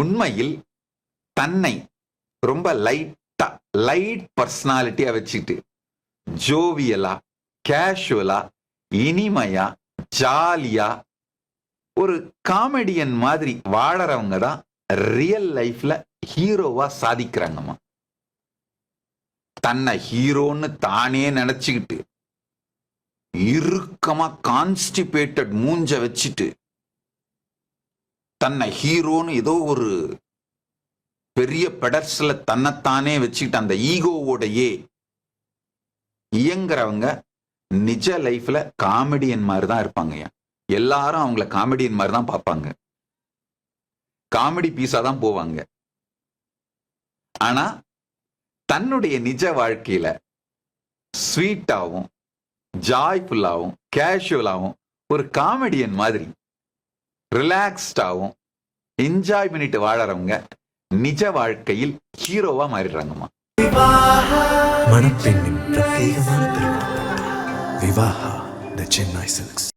உண்மையில் தன்னை ரொம்ப லைட் பர்சனாலிட்டியா வச்சுட்டு ஜோவியலா, கேஷுவலா, இனிமையா, ஜாலியா ஒரு காமெடியன் மாதிரி வாழறவங்க தான் ரியல் லைஃப்ல ஹீரோவா சாதிக்கிறாங்கம்மா. தன்னை ஹீரோன்னு தானே நினைச்சுக்கிட்டு இறுக்கமா கான்ஸ்டிபேட்டட் மூஞ்ச வச்சுட்டு தன்னை ஹீரோன்னு ஏதோ ஒரு பெரிய பெடர்ஸ்ல தன்னைத்தானே வச்சுக்கிட்டு அந்த ஈகோவோடையே இயங்குறவங்க நிஜ லைஃப்ல காமெடியன் மாதிரி தான் இருப்பாங்க. எல்லாரும் அவங்கள காமெடியன் மாதிரி தான் பார்ப்பாங்க, காமெடி பீஸா தான் போவாங்க. ஆனா தன்னுடைய நிஜ வாழ்க்கையில ஸ்வீட்டாவும் ஜாய்ஃபுல்லாவும் கேஷுவலாவும் ஒரு காமெடியன் மாதிரி ரிலாக்ஸ்டாவும் என்ஜாய் பண்ணிட்டு வாழறவங்க நிஜ வாழ்க்கையில் ஹீரோவா மாறிடுறாங்கம்மா. மணப்பெண்ணின் பிரத்யேகமான திருமணம் விவாஹா தி சென்னை சில்க்ஸ்.